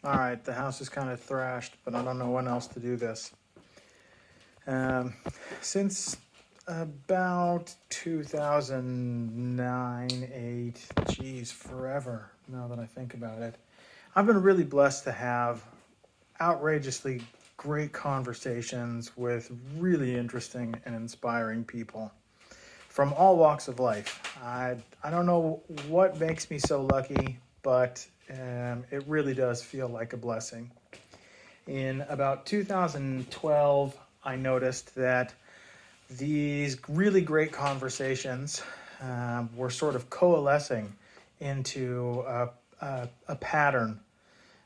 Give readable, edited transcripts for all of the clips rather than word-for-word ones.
All right, the house is kind of thrashed, but I don't know when else to do this. Um, since about 2009, 8, geez, forever now that I think about it, I've been really blessed to have outrageously great conversations with really interesting and inspiring people from all walks of life. I don't know what makes me so lucky, but it really does feel like a blessing. In about 2012, I noticed that these really great conversations were sort of coalescing into a pattern,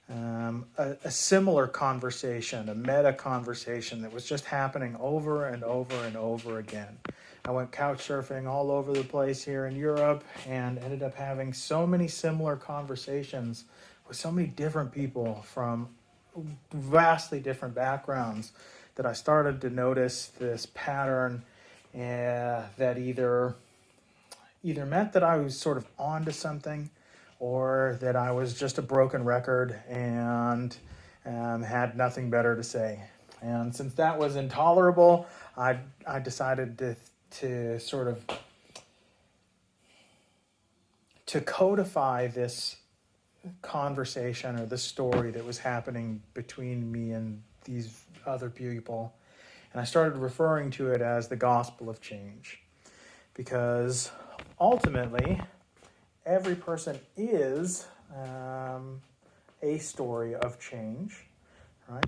a similar conversation, a meta conversation that was just happening over and over and over again. I went couch surfing all over the place here in Europe and ended up having so many similar conversations with so many different people from vastly different backgrounds that I started to notice this pattern that either meant that I was sort of onto something or that I was just a broken record and had nothing better to say. And since that was intolerable, I decided to sort of to codify this conversation or this story that was happening between me and these other people. And I started referring to it as the gospel of change because ultimately every person is a story of change, right?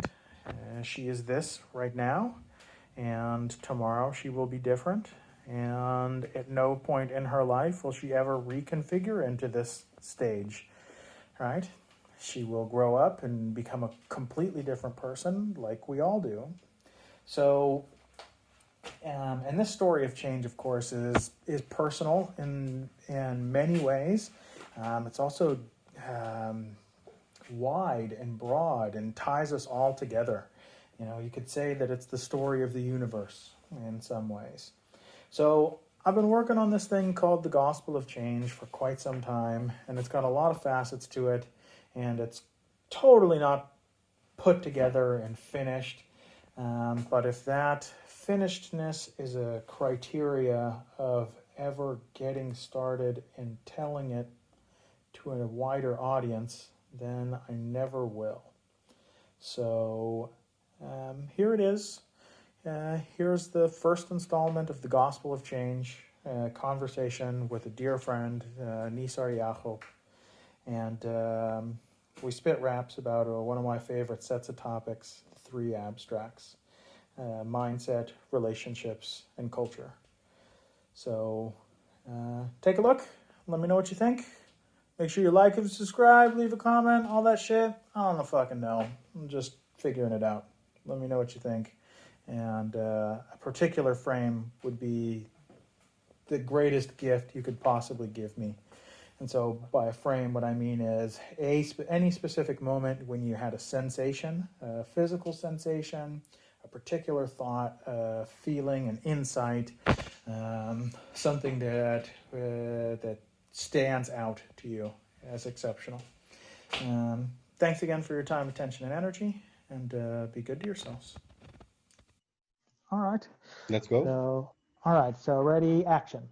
She is this right now, and tomorrow she will be different. And at no point in her life will she ever reconfigure into this stage, right? She will grow up and become a completely different person, like we all do. So, and this story of change, of course, is personal in many ways. It's also um, wide and broad and ties us all together. You know, you could say that it's the story of the universe in some ways. So I've been working on this thing called the Gospel of Change for quite some time, and it's got a lot of facets to it, and it's totally not put together and finished. But if that finishedness is a criteria of ever getting started and telling it to a wider audience, then I never will. So here it is. Here's the first installment of the Gospel of Change, conversation with a dear friend, Nisaar Jagroep. And we spit raps about one of my favorite sets of topics, three abstracts: mindset, relationships, and culture. So take a look. Let me know what you think. Make sure you like and subscribe, leave a comment, all that shit. I don't know fucking know. I'm just figuring it out. Let me know what you think. And a particular frame would be the greatest gift you could possibly give me. And so by a frame, what I mean is any specific moment when you had a sensation, a physical sensation, a particular thought, feeling, an insight, something that stands out to you as exceptional. Thanks again for your time, attention, and energy, and be good to yourselves. All right. Let's go. So ready, action.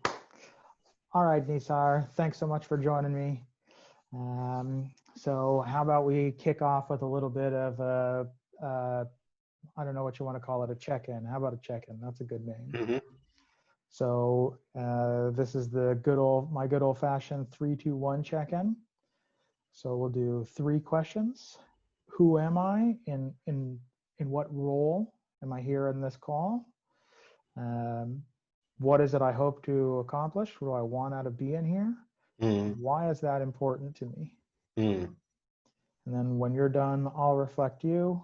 All right, Nisar, thanks so much for joining me. So how about we kick off with a little bit of I don't know what you want to call it, a check-in. How about a check-in? That's a good name. Hmm. So this is my good old fashioned 3-2-1 check-in. So we'll do 3 questions. Who am I? In what role am I here in this call? Um, what is it I hope to accomplish? What do I want out of being here? Mm. Why is that important to me? Mm. And then when you're done, I'll reflect you,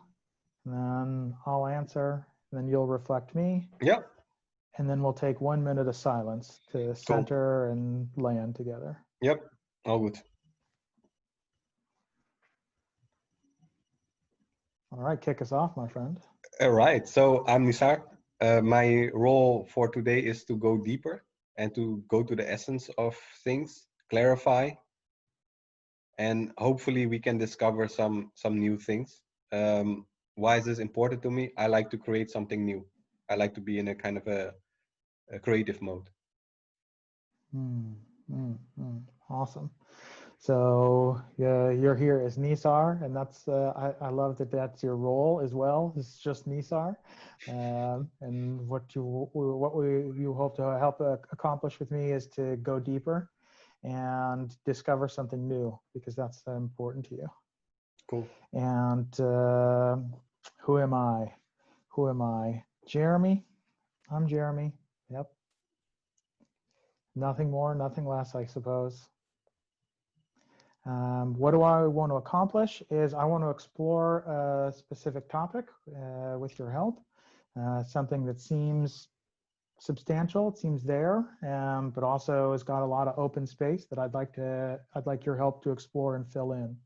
and then I'll answer, and then you'll reflect me, Yeah, and then we'll take 1 minute of silence to cool. center and land together. Yep, all good. All right, kick us off, my friend. All right, so I'm Nisar. My role for today is to go deeper and to go to the essence of things, clarify, and hopefully we can discover some new things. Why is this important to me? I like to create something new. I like to be in a kind of a creative mode. Mm, Awesome. So you're here as Nisaar, and that's I love that that's your role as well. It's just Nisaar, and you hope to help accomplish with me is to go deeper and discover something new, because that's important to you. Cool. And who am I? Who am I? Jeremy. I'm Jeremy. Yep. Nothing more, nothing less, I suppose. What do I want to accomplish is I want to explore a specific topic with your help, something that seems substantial, it seems there, but also has got a lot of open space that I'd like your help to explore and fill in.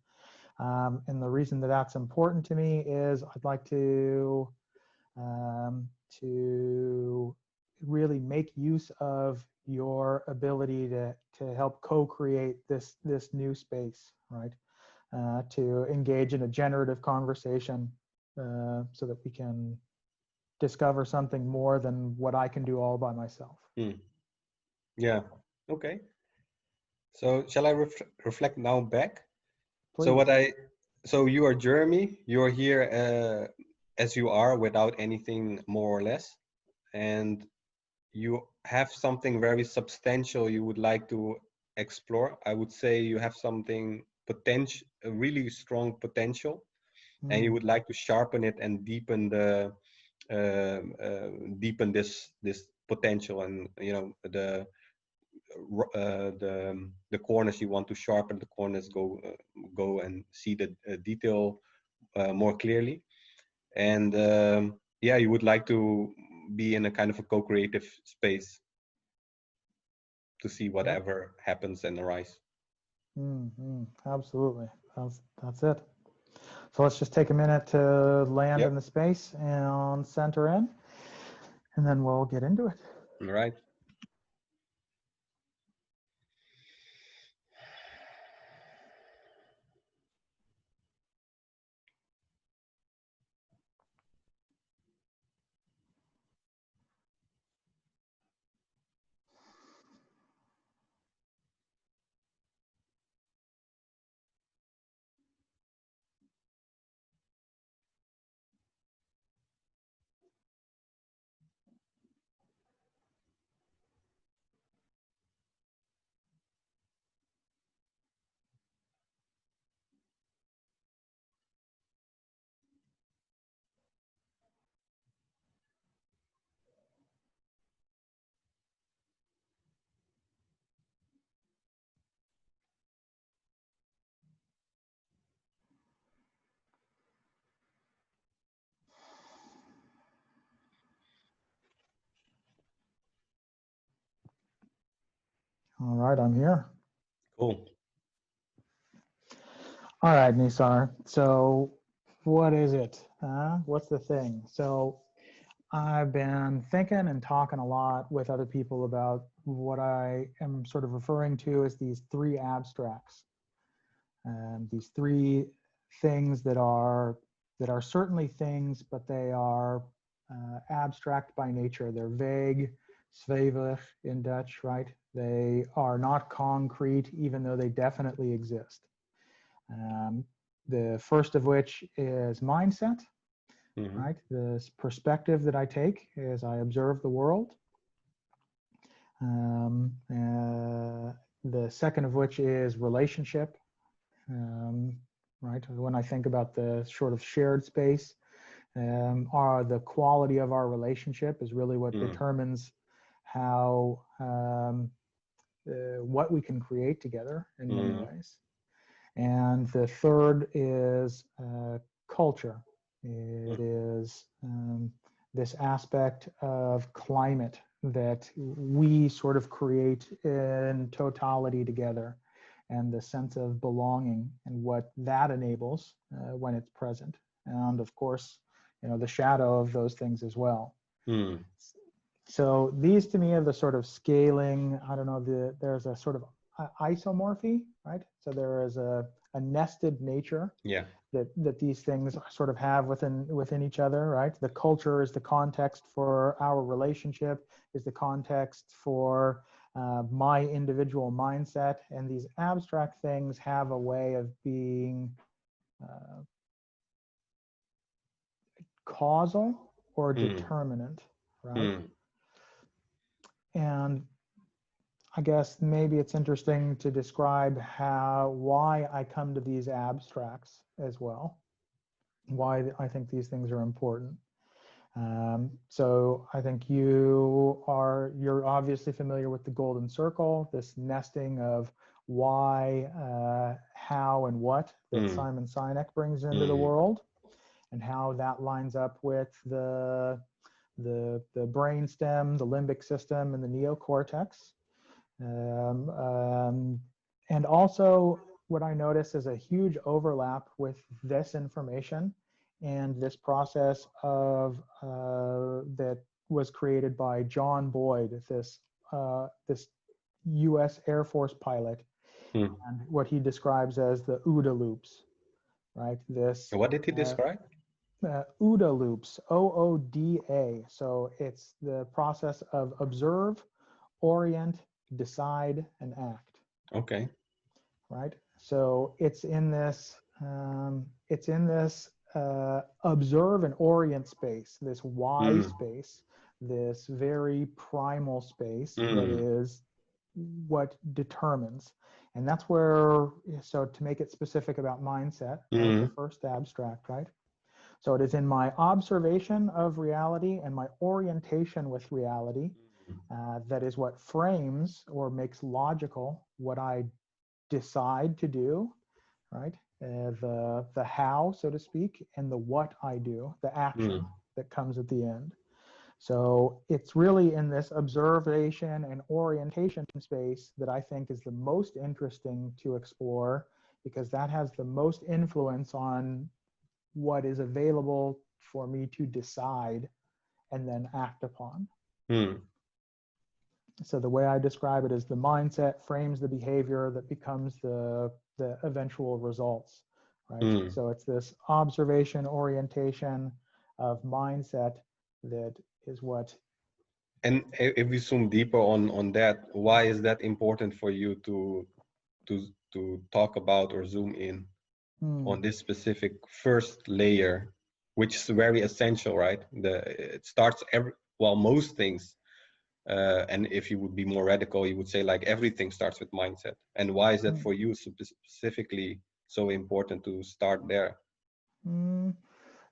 And the reason that that's important to me is I'd like to really make use of your ability to help co-create this new space, right? To engage in a generative conversation so that we can discover something more than what I can do all by myself. Yeah. Okay. So shall I reflect now back? So Please. so you are Jeremy. You're here as you are, without anything more or less, and you have something very substantial you would like to explore. I would say you have something potential, a really strong potential, and you would like to sharpen it and deepen deepen this potential, and the corners you want to sharpen, the corners go and see the detail more clearly, and yeah, you would like to be in a kind of a co-creative space to see Yep. whatever happens and arise. Absolutely. That's it. So let's just take a minute to land in Yep. the space and center in, and then we'll get into it. All right. All right, I'm here. Cool. All right, Nisar. So what is it? What's the thing? So I've been thinking and talking a lot with other people about what I am sort of referring to as these three abstracts. These three things that are certainly things, but they are abstract by nature. They're vague, zweverig in Dutch, right? They are not concrete, even though they definitely exist. Um, the first of which is mindset, Mm-hmm. right? This perspective that I take as I observe the world. The second of which is relationship, right? When I think about the sort of shared space, the quality of our relationship is really what determines how what we can create together in many ways. And the third is culture. It is this aspect of climate that we sort of create in totality together, and the sense of belonging and what that enables when it's present. And of course, the shadow of those things as well. Mm. So these to me are the sort of scaling, I don't know, there's a sort of isomorphy, right? So there is a a nested nature Yeah. that these things sort of have within each other, right? The culture is the context for our relationship, is the context for my individual mindset, and these abstract things have a way of being uh, causal or Mm. determinant, right? Mm. And I guess maybe it's interesting to describe why I come to these abstracts as well, why I think these things are important. So I think you're obviously familiar with the golden circle, this nesting of why, how, and what that Mm. Simon Sinek brings into the Mm. world, and how that lines up with the brain stem, the limbic system, and the neocortex. Um, um, and also, what I notice is a huge overlap with this information and this process of that was created by John Boyd, this U.S. Air Force pilot, Mm. and what he describes as the OODA loops, right? What did he describe? OODA loops, OODA. So it's the process of observe, orient, decide, and act, Okay. right? So it's in this observe and orient space, this why Mm. space, this very primal space that Mm. is what determines. And that's where, so to make it specific about mindset, right? The Mm. first abstract, right? So it is in my observation of reality and my orientation with reality that is what frames or makes logical what I decide to do, right? The how, so to speak, and the what I do, the action Mm. that comes at the end. So it's really in this observation and orientation space that I think is the most interesting to explore, because that has the most influence on what is available for me to decide and then act upon. Mm. So the way I describe it is the mindset frames the behavior that becomes the eventual results, right? Mm. So it's this observation orientation of mindset that is what. And if we zoom deeper on that, why is that important for you to talk about or zoom in Hmm, on this specific first layer, which is very essential, right? It starts most things, and if you would be more radical, you would say like everything starts with mindset. And why is that hmm, for you specifically so important to start there? hmm.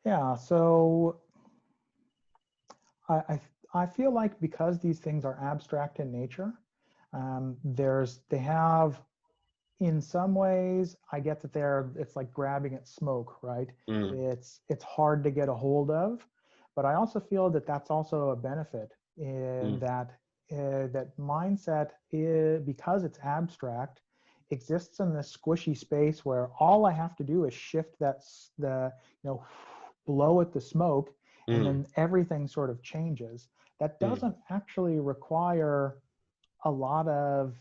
Yeah, so I, I I feel like because these things are abstract in nature, they have, in some ways, I get that it's like grabbing at smoke, right? Mm. It's hard to get a hold of, but I also feel that that's also a benefit in Mm. that mindset is, because it's abstract, exists in this squishy space where all I have to do is shift the blow at the smoke, and Mm. then everything sort of changes. That Mm. doesn't actually require a lot of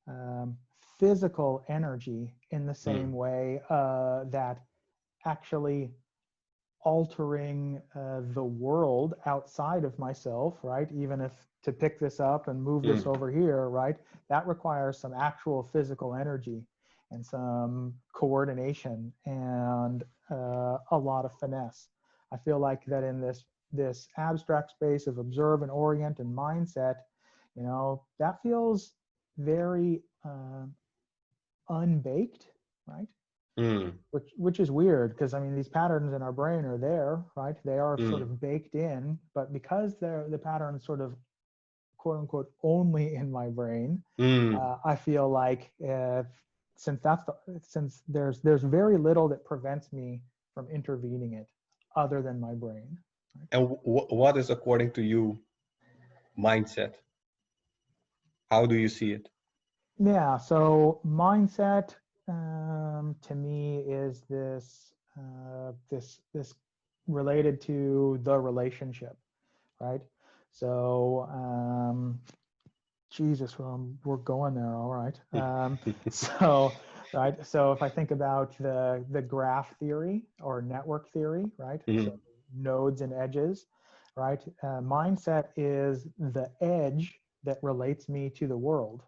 um, physical energy in the same Mm. way that actually altering the world outside of myself, right? Even if to pick this up and move this Mm. over here, right? That requires some actual physical energy and some coordination and a lot of finesse. I feel like that in this abstract space of observe and orient and mindset, that feels very unbaked, right? Mm. Which is weird, because I mean these patterns in our brain are there, right? They are sort Mm. of baked in, but because the patterns sort of quote unquote only in my brain, Mm. I feel like since there's very little that prevents me from intervening it other than my brain. Right? And what is, according to you, mindset? How do you see it? Yeah, so mindset to me is this related to the relationship, right? So Jesus, we're going there, all right. So right? So if I think about the graph theory or network theory, right? So Mm, nodes and edges, right? Mindset is the edge that relates me to the world,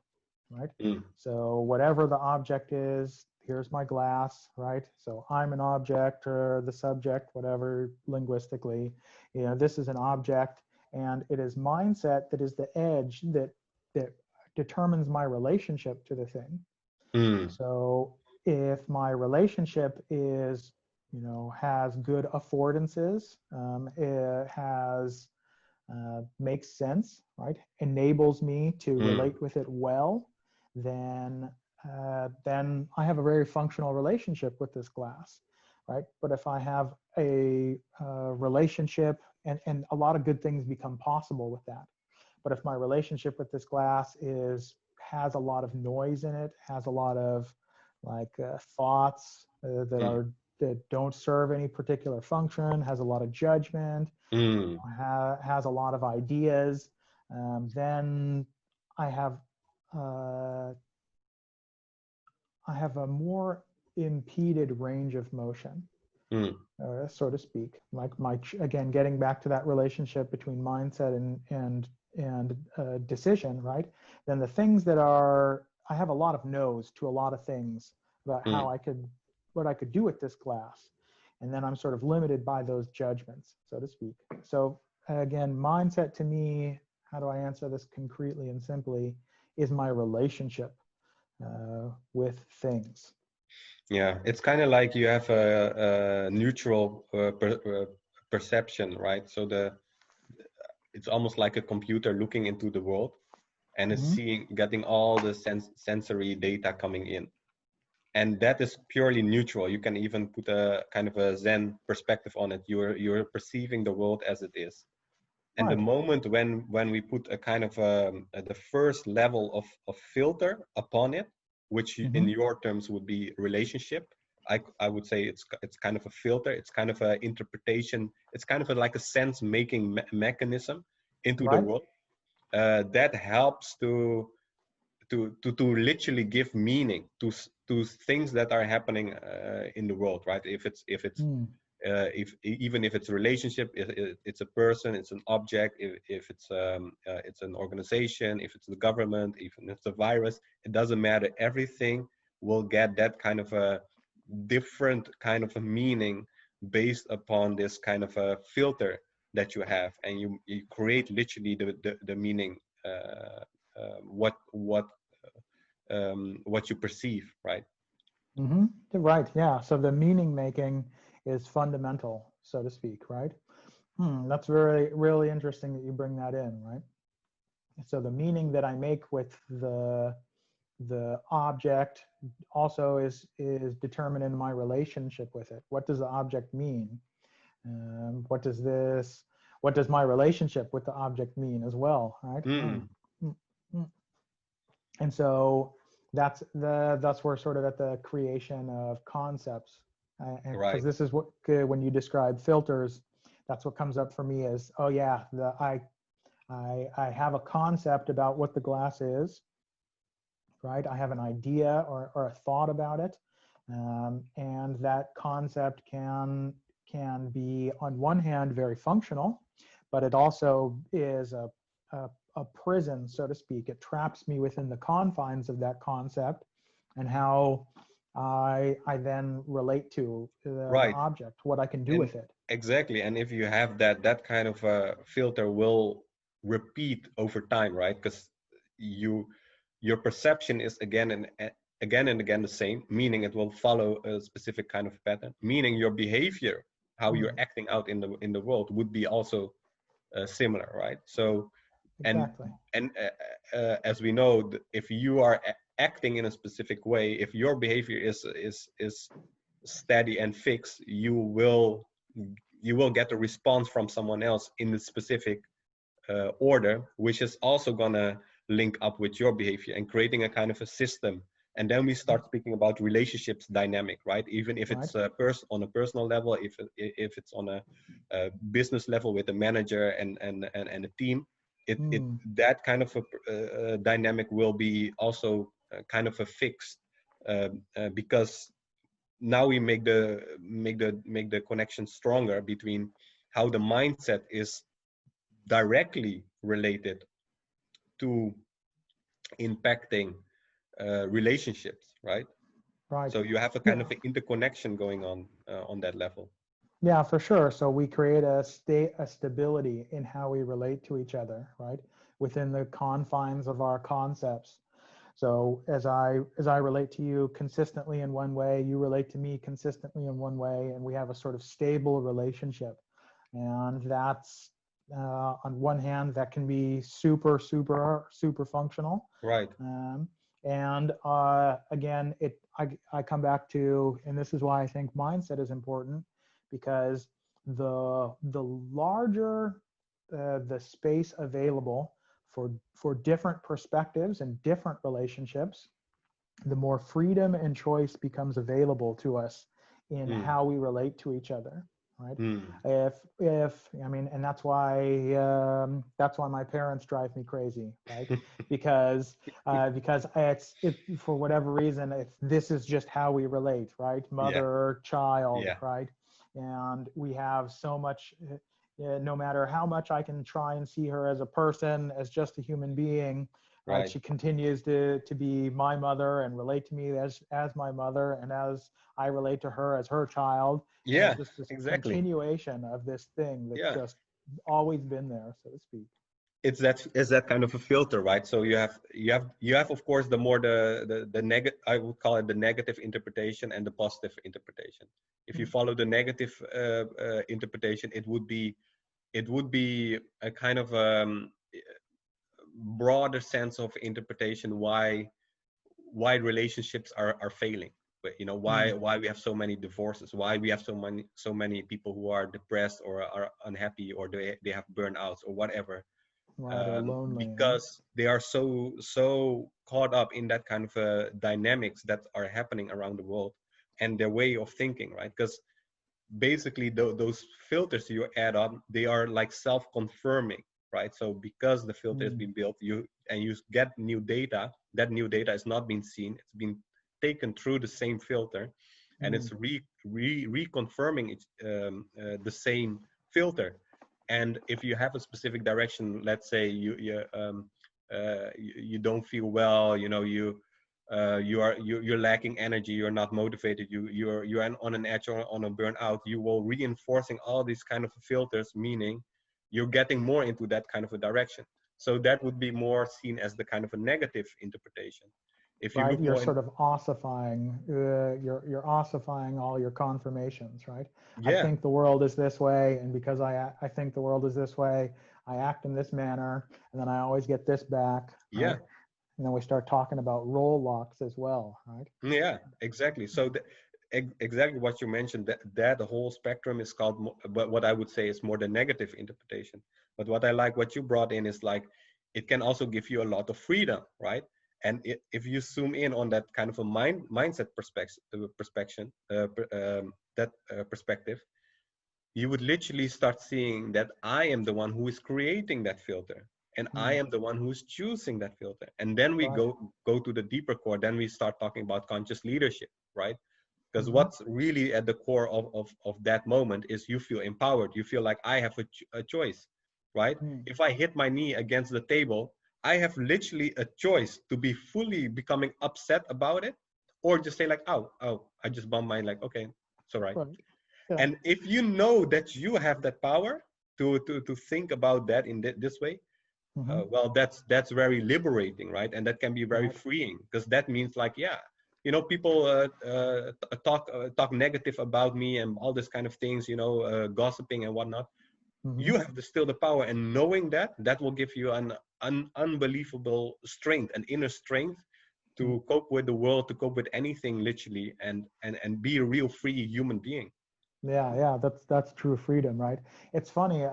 right? mm, So whatever the object is, here's my glass, right? So I'm an object or the subject, whatever linguistically, this is an object, and it is mindset that is the edge that determines my relationship to the thing. mm, So if my relationship is, has good affordances, it has makes sense, right? Enables me to mm, relate with it well, then I have a very functional relationship with this glass, right? But if I have a relationship, and a lot of good things become possible with that. But if my relationship with this glass has a lot of noise in it, has a lot of like thoughts mm, that don't serve any particular function, has a lot of judgment, mm, has a lot of ideas, then I have uh, I have a more impeded range of motion, mm, so to speak. Like again, getting back to that relationship between mindset and decision, right? Then the things that are I have a lot of no's to a lot of things about mm. what I could do with this glass, and then I'm sort of limited by those judgments, so to speak. So again, mindset to me, how do I answer this concretely and simply, is my relationship with things. Yeah, it's kind of like you have a neutral perception, right? So it's almost like a computer looking into the world and it's Mm-hmm. seeing, getting all the sensory data coming in. And that is purely neutral. You can even put a kind of a Zen perspective on it. You're perceiving the world as it is. And the Right. moment when we put a kind of the first level of filter upon it, which in Mm-hmm. your terms would be relationship, I would say it's kind of a filter. It's kind of an interpretation. It's kind of like a sense making mechanism into the Right. world that helps to literally give meaning to things that are happening in the world, right? Mm. If even if it's a relationship, it's a person, it's an object, if it's an organization, if it's the government, even if it's a virus, it doesn't matter. Everything will get that kind of a different kind of a meaning based upon this kind of a filter that you have, and you create literally the meaning, what you perceive, right? Mm-hmm. Right. Yeah. So the meaning making is fundamental, so to speak, right? That's very, really interesting that you bring that in, right? So the meaning that I make with the object also is determined in my relationship with it. What does the object mean? What does this? What does my relationship with the object mean as well? Right. Mm, Mm, mm. And so that's where sort of at the creation of concepts, and because right. this is what when you describe filters, that's what comes up for me is, oh yeah, I have a concept about what the glass is, right? I have an idea or a thought about it, and that concept can be on one hand very functional, but it also is a prison, so to speak. It traps me within the confines of that concept, and how I then relate to the Right. object, what I can do And with it. exactly. And if you have that kind of a filter will repeat over time, right? Because you your perception is again and again the same, meaning it will follow a specific kind of pattern, meaning your behavior, how you're Hmm, acting out in the world would be also similar, right? So and exactly. as we know, if you are acting in a specific way, if your behavior is steady and fixed, you will get a response from someone else in the specific order, which is also gonna link up with your behavior and creating a kind of a system. And then we start speaking about relationships dynamic, right? Even if Right. it's on a personal level, if it's on a business level with a manager and a team, it Hmm. that kind of a dynamic will be also kind of a fixed because now we make the connection stronger between how the mindset is directly related to impacting relationships, right? Right. So you have a kind Yeah. of an interconnection going on that level. Yeah, for sure. So we create a stability in how we relate to each other, right? Within the confines of our concepts. So as I relate to you consistently in one way, you relate to me consistently in one way, and we have a sort of stable relationship. And that's on one hand, that can be super functional. Right. Um, and again, I come back to, and this is why I think mindset is important, because the larger the space available for different perspectives and different relationships, the more freedom and choice becomes available to us in Mm. how we relate to each other, right? Mm. If I mean, and that's why my parents drive me crazy, right? Because it for whatever reason, this is just how we relate, right? Yeah. Mother child, Yeah. right? And we have so much. No matter how much I can try and see her as a person, as just a human being, right? Right. She continues to be my mother and relate to me as my mother, and as I relate to her as her child. And there's Yeah. just this Exactly. continuation of this thing that's Yeah. just always been there, so to speak. It's that kind of a filter, right? So you have of course the more the negative, I would call it the negative interpretation and the positive interpretation. If you Mm, follow the negative interpretation, it would be a kind of broader sense of interpretation why relationships are failing. But why mm, why we have so many divorces, why we have so many people who are depressed or are unhappy, or they have burnouts or whatever. right, or lonely, huh? Because they are so caught up in that kind of dynamics that are happening around the world, and their way of thinking, right? Because basically those filters you add on, they are like self-confirming, right? So because the filter has Mm, been built, you get new data. That new data is not being seen, it's been taken through the same filter, and mm, it's reconfirming the same filter. And if you have a specific direction, let's say you don't feel well, you're lacking energy, you're not motivated, you're on an edge or on a burnout, you will reinforcing all these kind of filters, meaning you're getting more into that kind of a direction. So that would be more seen as the kind of a negative interpretation. If you right, look you're more in, sort of ossifying, you're ossifying all your confirmations, right? I yeah, think the world is this way, and because I think the world is this way, I act in this manner, and then I always get this back, yeah, right? And then we start talking about role locks as well, right? yeah, exactly. So exactly what you mentioned, that the whole spectrum is called but what I would say is more the negative interpretation. But what I like what you brought in is like it can also give you a lot of freedom, right? And if you zoom in on that kind of a mindset perspective, you would literally start seeing that I am the one who is creating that filter, and I Mm, am the one who is choosing that filter. And then we right. go to the deeper core, then we start talking about conscious leadership, right? Because Hmm. what's really at the core of that moment is you feel empowered, you feel like I have a choice, right? Mm, If I hit my knee against the table, I have literally a choice to be fully becoming upset about it, or just say like, oh, I just bumped my, like, okay, it's all right. right. Yeah. And if you know that you have that power to think about that in this way, Hmm. well, that's very liberating, right? And that can be very Right. freeing, because that means like, yeah, people talk negative about me and all this kind of things, gossiping and whatnot. Hmm. You have still the power, and knowing that will give you an unbelievable strength, an inner strength Mm. to cope with the world, to cope with anything, literally, and be a real free human being. Yeah, yeah, that's true freedom, right? It's funny.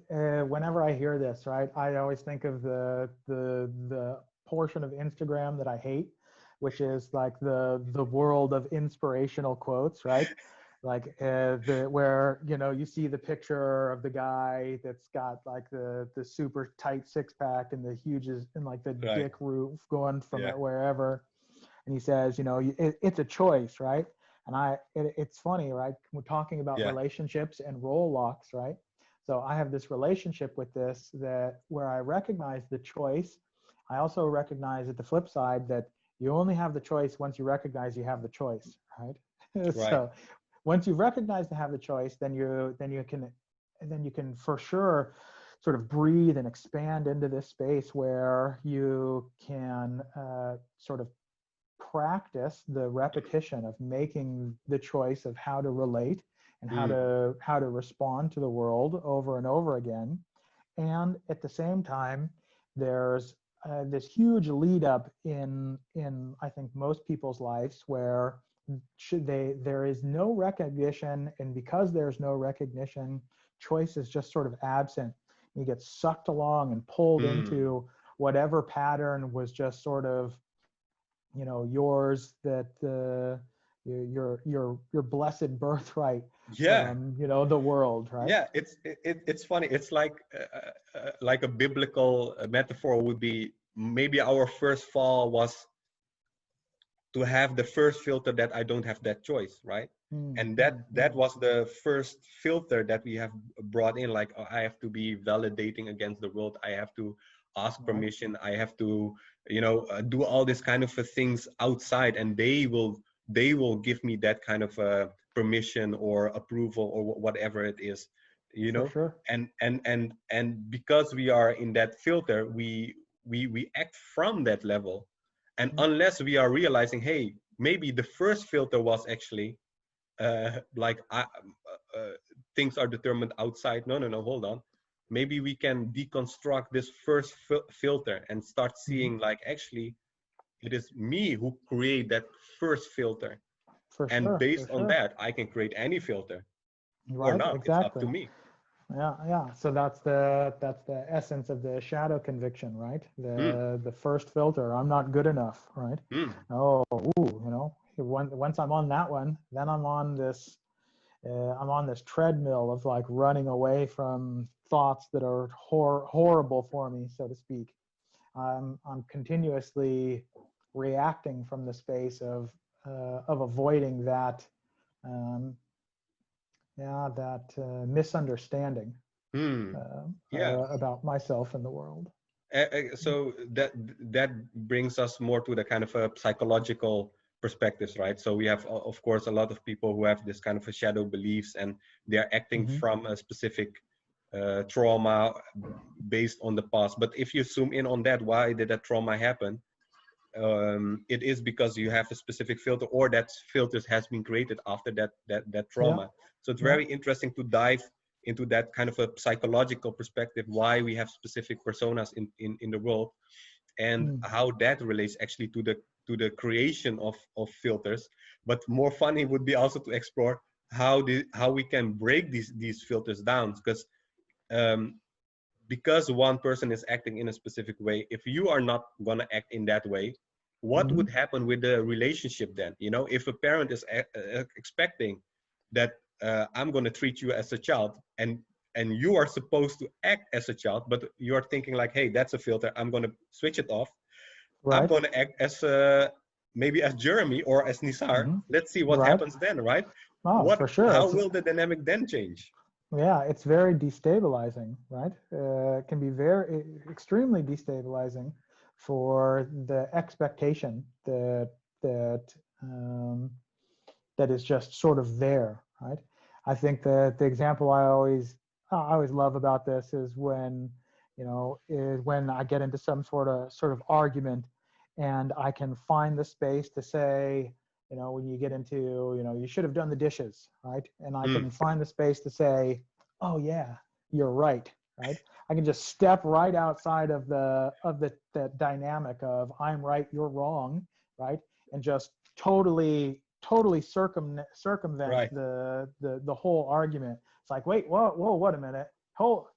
Whenever I hear this, right, I always think of the portion of Instagram that I hate, which is like the world of inspirational quotes, right? Like the where you see the picture of the guy that's got like the super tight six pack and the huge and like the Right. dick roof going from Yeah. it wherever, and he says, it's a choice, right? And it's funny, right? We're talking about Yeah. relationships and role locks, right? So I have this relationship with this that where I recognize the choice. I also recognize at the flip side that you only have the choice once you recognize you have the choice, right? Right. So once you recognize to have the choice, then you can for sure sort of breathe and expand into this space where you can sort of practice the repetition of making the choice of how to relate and Mm, how to respond to the world over and over again. And at the same time, there's this huge lead up in I think most people's lives where there is no recognition, and because there's no recognition, choice is just sort of absent. You get sucked along and pulled mm. into whatever pattern was just sort of yours, that your blessed birthright Yeah. from the world, right? Yeah, it's funny. It's like a biblical metaphor would be maybe our first fall was to have the first filter that I don't have that choice, right? Mm, And mm, that mm. was the first filter that we have brought in. Like, oh, I have to be validating against the world. I have to ask Right, permission. I have to, do all this kind of things outside, and they will give me that kind of permission or approval or whatever it is, you for know. sure. And because we are in that filter, we act from that level, and Mm. unless we are realizing, hey, maybe the first filter was actually like things are determined outside. No, no, no, hold on. Maybe we can deconstruct this first filter and start Mhm. seeing like actually it is me who create that first filter. For And sure, based for on sure. that, I can create any filter or Right, not. It's up to exactly. me. Yeah, yeah. So that's the essence of the shadow conviction, right? Mm, The first filter. I'm not good enough, right? mm, Oh, ooh, once I'm on that one, then I'm on this treadmill of like running away from thoughts that are horrible for me, so to speak. I'm continuously reacting from the space of avoiding that um, misunderstanding mm. Yeah. about myself and the world. So that brings us more to the kind of a psychological perspectives, right? So we have, of course, a lot of people who have this kind of a shadow beliefs, and they're acting Mm-hmm. from a specific trauma based on the past. But if you zoom in on that, why did that trauma happen? It is because you have a specific filter, or that filters has been created after that Yeah, trauma. So it's yeah. very interesting to dive into that kind of a psychological perspective, why we have specific personas in the world, and Mm. how that relates actually to the creation of filters. But more funny would be also to explore how we can break these filters down, um, because one person is acting in a specific way. If you are not going to act in that way, what Mm-hmm. would happen with the relationship then? If a parent is expecting that I'm going to treat you as a child, and you are supposed to act as a child, but you're thinking like, hey, that's a filter, I'm going to switch it off, I'm Right. going to act as maybe as Jeremy or as Nisar. Mm-hmm. Let's see what Right. happens then, right? Oh, what for sure. how will the dynamic then change? It's very destabilizing, right? It can be extremely destabilizing for the expectation that um, that is just sort of there, right? I think that the example I always love about this is when I get into some sort of argument, and I can find the space to say, when you get into, you should have done the dishes, right? And I Mm, can find the space to say, oh yeah, you're right, right? I can just step right outside of the dynamic of I'm right, you're wrong, right? And just totally circumvent right. the whole argument. It's like, wait, wait a minute, hold,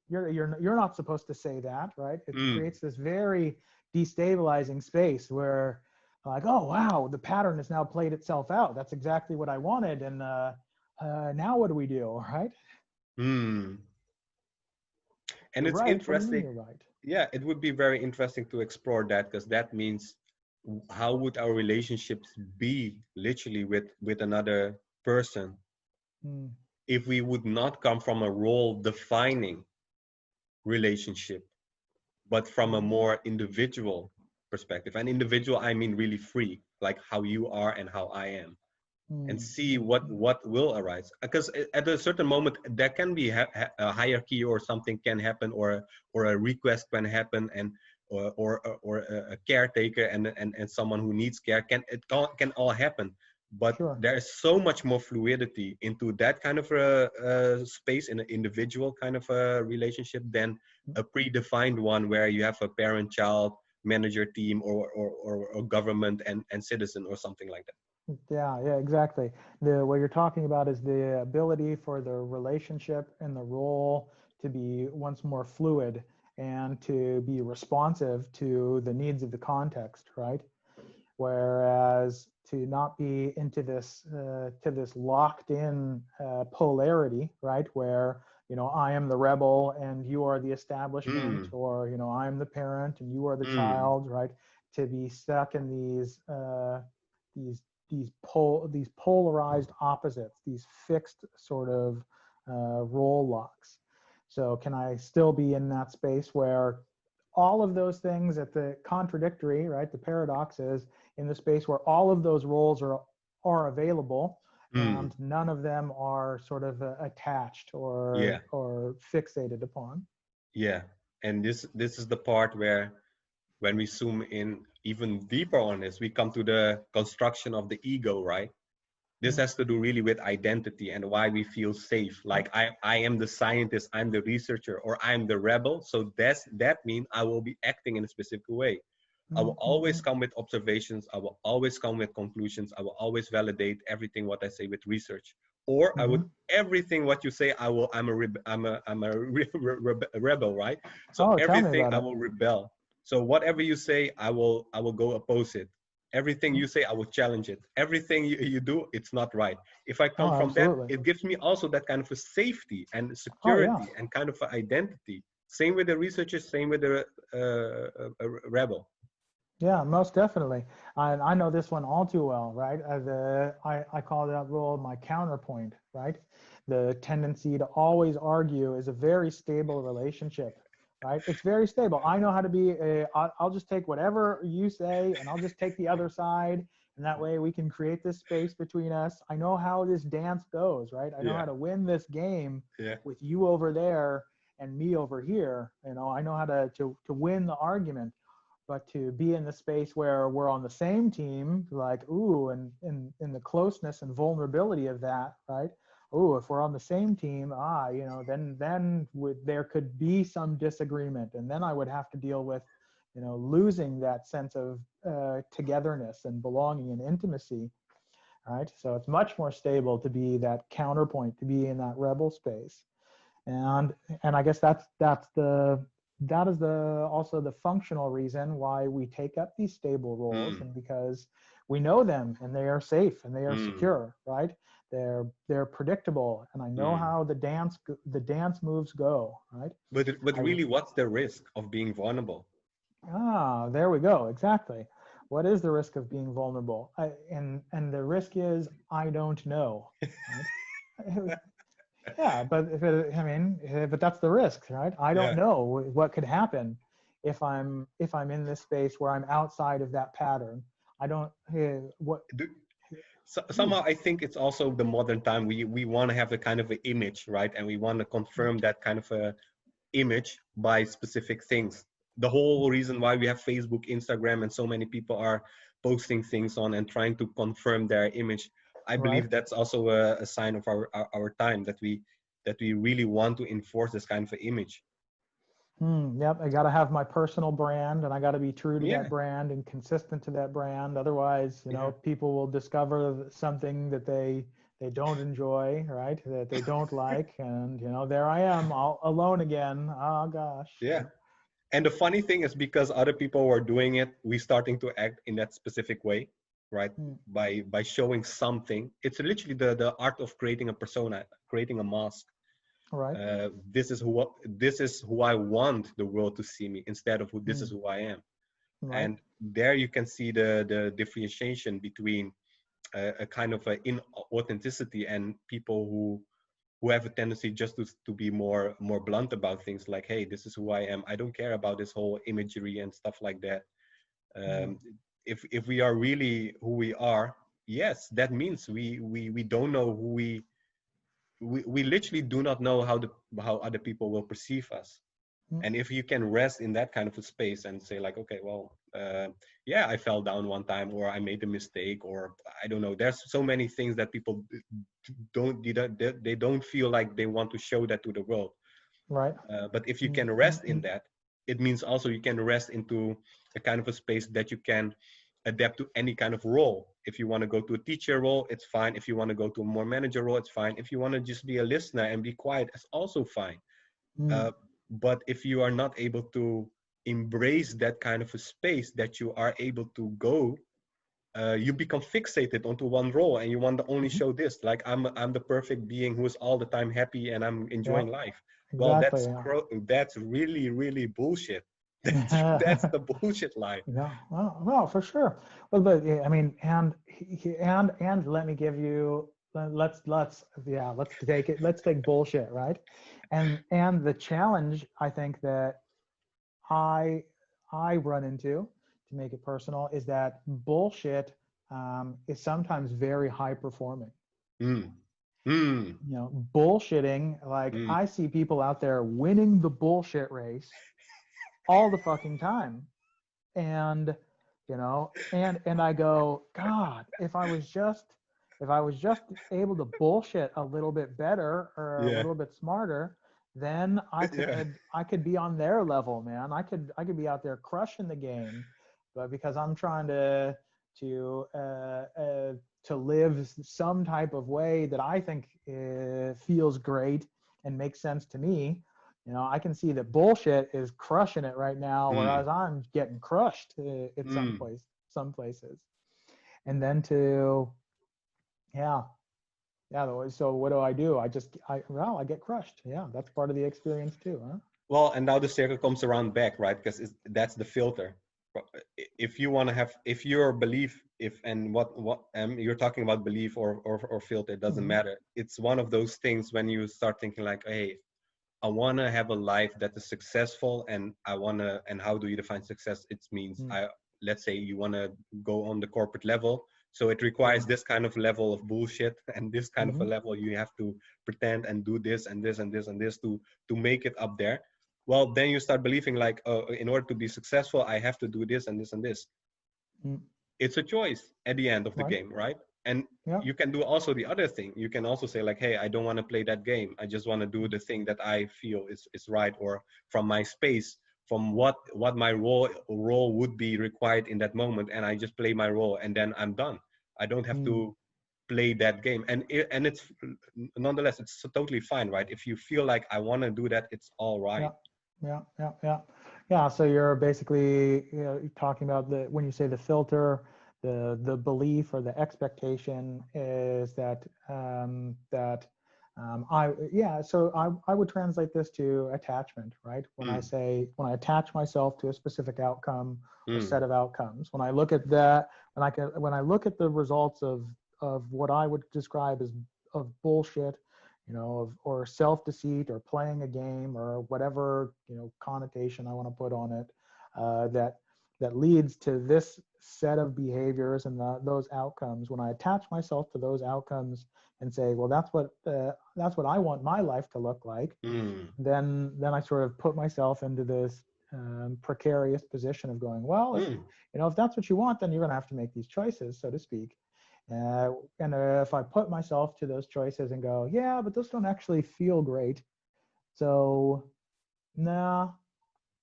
you're not supposed to say that, right? It Mm, creates this very destabilizing space where, like, oh wow, the pattern has now played itself out. That's exactly what I wanted, and now what do we do, right? mm. And You're it's right. What do you mean interesting. you're right? Yeah, it would be very interesting to explore that, because that means how would our relationships be literally with another person Mm, if we would not come from a role defining relationship, but from a mm, more individual perspective? And individual, I mean really free, like how you are and how I am, and mm, see mm, mm. what will arise. Because at a certain moment there can be a hierarchy, or something can happen, or a request can happen, and or a caretaker and someone who needs care, can all happen. But Sure. there is so much more fluidity into that kind of a space in an individual kind of a relationship than a predefined one where you have a parent child manager team, or government and citizen, or something like that. Yeah, yeah, exactly. The what you're talking about is the ability for the relationship and the role to be once more fluid and to be responsive to the needs of the context, right? Whereas to not be into this to this locked in polarity, right, where I am the rebel and you are the establishment, Mm, or I'm the parent and you are the mm, child, right? To be stuck in these these polarized opposites, these fixed sort of role locks. So can I still be in that space where all of those things at the contradictory, right? The paradox is in the space where all of those roles are available mm. and none of them are sort of attached Yeah, or fixated upon. yeah. And this is the part where, when we zoom in even deeper on this, we come to the construction of the ego, right? This Mm, has to do really with identity and why we feel safe. yep. Like I am the scientist, I'm the researcher, or I'm the rebel. So that means I will be acting in a specific way. I will Mm, mm, always mm, come with observations. I will always come with conclusions. I will always validate everything what I say with research. Or I would mhm. everything what you say. I'm a rebel, right? So Oh, tell me everything about I it. will rebel. So whatever you say, I will go oppose it. Everything Mm. you say, I will challenge it. Everything you do, it's not right. If I come Oh, from that, absolutely. it gives me also that kind of a safety and Oh, yeah. security and kind of an identity. Same with the researchers, same with the rebel. Yeah, most definitely. I know this one all too well, right? I call that role my counterpoint, right? The tendency to always argue is a very stable relationship, right? It's very stable. I know how to be I'll just take whatever you say and I'll just take the other side. And that way we can create this space between us. I know how this dance goes, right? I know Yeah, how to win this game yeah. with you over there and me over here. I know how to win the argument, but to be in the space where we're on the same team, like, ooh, and in the closeness and vulnerability of that, right? Ooh, if we're on the same team, there could be some disagreement, and then I would have to deal with, losing that sense of togetherness and belonging and intimacy, right? So it's much more stable to be that counterpoint, to be in that rebel space, and I guess that is the also the functional reason why we take up these stable roles, Mm, and because we know them and they are safe and they are mm, secure, right? They're predictable, and I know mm. how the dance moves go, right? But I really, what's the risk of being vulnerable? There we go, exactly. What is the risk of being vulnerable? And the risk is I don't know, right? Yeah, but but that's the risk, right? I don't Yeah. know what could happen if I'm in this space where I'm outside of that pattern. I don't what. Do, Ooh, somehow I think it's also the modern time. We want to have a kind of an image, right? And we want to confirm that kind of a image by specific things. The whole reason why we have Facebook, Instagram, and so many people are posting things on and trying to confirm their image. I right. believe that's also a sign of our time, that we really want to enforce this kind of an image. Yep, I got to have my personal brand, and I got to be true to that Yeah, brand and consistent to that brand. Otherwise, yeah, people will discover something that they don't enjoy, right? That they don't like, and there I am, all alone again. Oh gosh. yeah. And the funny thing is, because other people were doing it, we starting to act in that specific way, right? Hmm, By showing something. It's literally the art of creating a persona, creating a mask. right. This is who I want the world to see me, instead of who this Hmm, is who I am. right. And there you can see the differentiation between a kind of a inauthenticity and people who have a tendency just to be more blunt about things, like, hey, this is who I am. I don't care about this whole imagery and stuff like that. Mm. um, if we are really who we are, yes, that means we don't know who we literally do not know how other people will perceive us. Mm. And if you can rest in that kind of a space and say like, okay, well, yeah, I fell down one time, or I made a mistake, or I don't know, there's so many things that people they don't feel like they want to show that to the world. Right. But if you Mm, can mm, rest in mm, that, it means also you can rest into a kind of a space that you can adapt to any kind of role. If you want to go to a teacher role, it's fine. If you want to go to a more manager role, it's fine. If you want to just be a listener and be quiet, it's also fine. mm. uh, but if you are not able to embrace that kind of a space that you are able to go, you become fixated onto one role and you want to only Mhm. show this, like I'm the perfect being who is all the time happy and I'm Yeah. enjoying life. Well, Exactly. Yeah. that's really bullshit. That's the bullshit lie. Yeah, well, for sure. Well, but yeah, I mean, and let me give you let's take it. Let's take bullshit, right? And the challenge I think that I I run into, to make it personal, is that bullshit is sometimes very high performing. Mm. Mm. You know, bullshitting. Like Mm. I see people out there winning the bullshit race all the fucking time, and and I go, God, if I was just able to bullshit a little bit better or a Yeah. little bit smarter, then Yeah. I could be on their level, man. I could be out there crushing the game, but because I'm trying to uh, uh, to live some type of way that I think feels great and makes sense to me, I can see that bullshit is crushing it right now, Mm. whereas I'm getting crushed at Mm. some places. And then to, yeah, yeah. So what do? I get crushed. Yeah, that's part of the experience too, huh? Well, and now the circle comes around back, right? Because that's the filter. If you want to have, if your belief, if and what you're talking about belief or filter, it doesn't Mm-hmm. matter. It's one of those things when you start thinking like, hey, I want to have a life that is successful, and I want to. And how do you define success? It means Mm. let's say you want to go on the corporate level. So it requires Sure. this kind of level of bullshit and this kind of a Mm-hmm. level you have to pretend and do this and this and this and this to make it up there. Well, then you start believing like, oh, in order to be successful, I have to do this and this and this. Mm. It's a choice at the end of the Right. game, right? And Yeah. you can do also the other thing. You can also say like, hey, I don't want to play that game. I just want to do the thing that I feel is right, or from my space, from what my role would be required in that moment, and I just play my role, and then I'm done. I don't have Mm. to play that game, and it's nonetheless it's totally fine, right? If you feel like I want to do that, it's all Yeah. right. Yeah. So you're basically, talking about the when you say the filter, the belief or the expectation is that I yeah. So I would translate this to attachment, right? Mm, When I attach myself to a specific outcome or mm, set of outcomes, when I look at that, when I look at the results of what I would describe as of bullshit, or self-deceit or playing a game or whatever, connotation I want to put on it, that leads to this set of behaviors and those outcomes. When I attach myself to those outcomes and say, well, that's what I want my life to look like, mm, then I sort of put myself into this precarious position of going, well, mm. if that's what you want, then you're going to have to make these choices, so to speak. And if I put myself to those choices and go, yeah, but those don't actually feel great, so nah,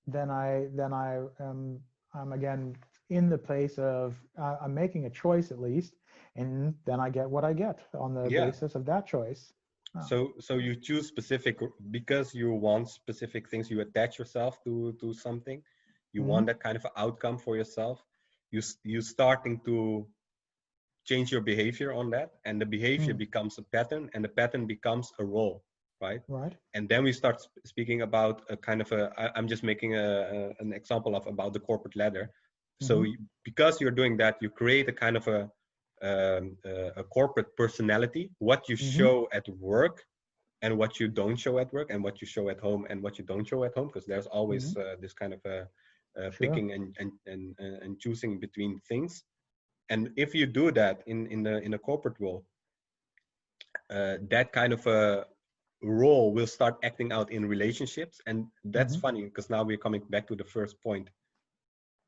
then I am I'm again in the place of I'm making a choice at least, and then I get what I get on the Yeah. basis of that choice. Oh. So you choose specific because you want specific things. You attach yourself to something. You want Mm-hmm. that kind of outcome for yourself. You starting to change your behavior on that, and the behavior Mm. becomes a pattern, and the pattern becomes a role, right? Right. And then we start speaking about a kind of a. I'm just making an example of about the corporate ladder. So because you're doing that, you create a kind of a corporate personality, what you Mm-hmm. show at work and what you don't show at work, and what you show at home and what you don't show at home, because there's Mm-hmm. always this kind of Sure. picking and choosing between things. And if you do that in the corporate world, that kind of a role will start acting out in relationships. And that's Mm-hmm. funny, because now we're coming back to the first point,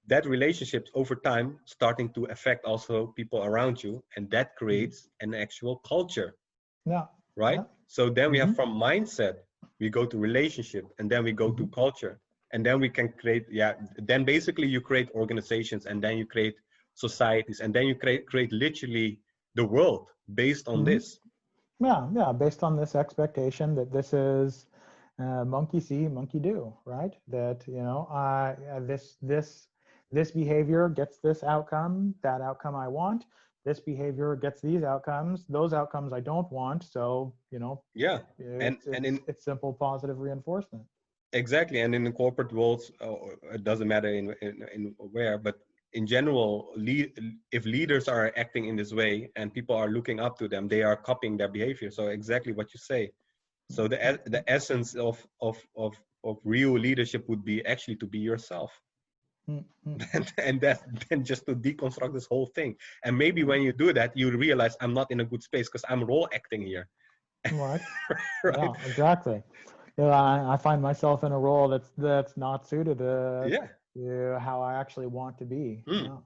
that relationships over time starting to affect also people around you, and that Mm-hmm. creates an actual culture, Yeah. right? Yeah. So then we Mm-hmm. have, from mindset, we go to relationship, and then we go Mm-hmm. to culture, and then we can create, yeah, then basically you create organizations, and then you create societies, and then you create literally the world based on Mm-hmm. this. Yeah, yeah, based on this expectation that this is monkey see, monkey do, right? That this behavior gets this outcome, that outcome I want. This behavior gets these outcomes, those outcomes I don't want. So Yeah, it's and it's in it's simple positive reinforcement. exactly, and in the corporate world, it doesn't matter in where, but in general, if leaders are acting in this way and people are looking up to them, they are copying their behavior. So exactly what you say. Yeah, So yeah, the essence of real leadership would be actually to be yourself. mm, mm, And that's then just to deconstruct this whole thing. And maybe yeah. when you do that, you realize I'm not in a good space because I'm role acting here. Right. Right? Yeah, exactly. I find myself in a role that's not suited Yeah. to how I actually want to be. Mm, Yeah.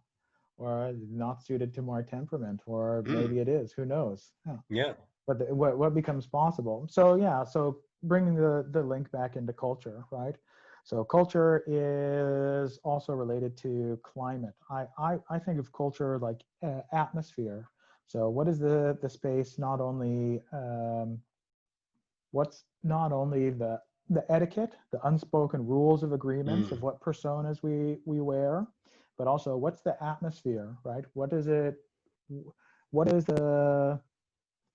Or not suited to my temperament, or mm, maybe it is. Who knows? Yeah. yeah. But what becomes possible? So yeah. So bringing the link back into culture, right? So culture is also related to climate. I think of culture like atmosphere. So what is the space? Not only what's not only the etiquette, the unspoken rules of agreements of Mm, what personas we wear, but also what's the atmosphere, right? What is it? What is the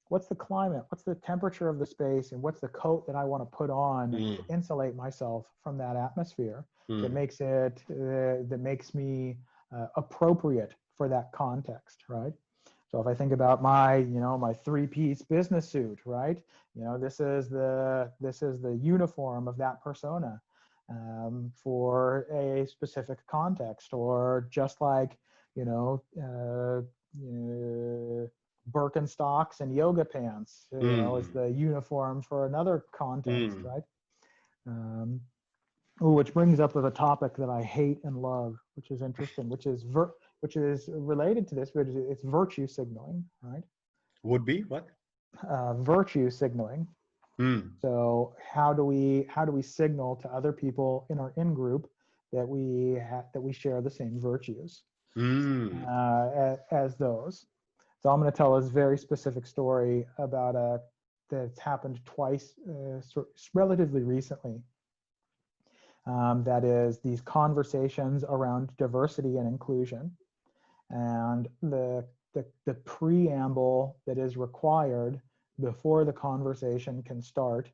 what's the climate? What's the temperature of the space, and what's the coat that I want to put on mm, to insulate myself from that atmosphere that mm, makes me appropriate for that context, right? So if I think about my three-piece business suit, right? This is the uniform of that persona for a specific context, or just like you know, Birkenstocks and yoga pants, is mm, the uniform for another context, mm. right? Um, which brings up with a topic that I hate and love, which is interesting, which is related to this, but it's virtue signaling, right? Would be what? Virtue signaling. Mm, So how do we signal to other people in our in group that we share the same virtues mm, as those? So I'm going to tell a very specific story about that's happened twice, relatively recently. That is these conversations around diversity and inclusion, and the preamble that is required before the conversation can start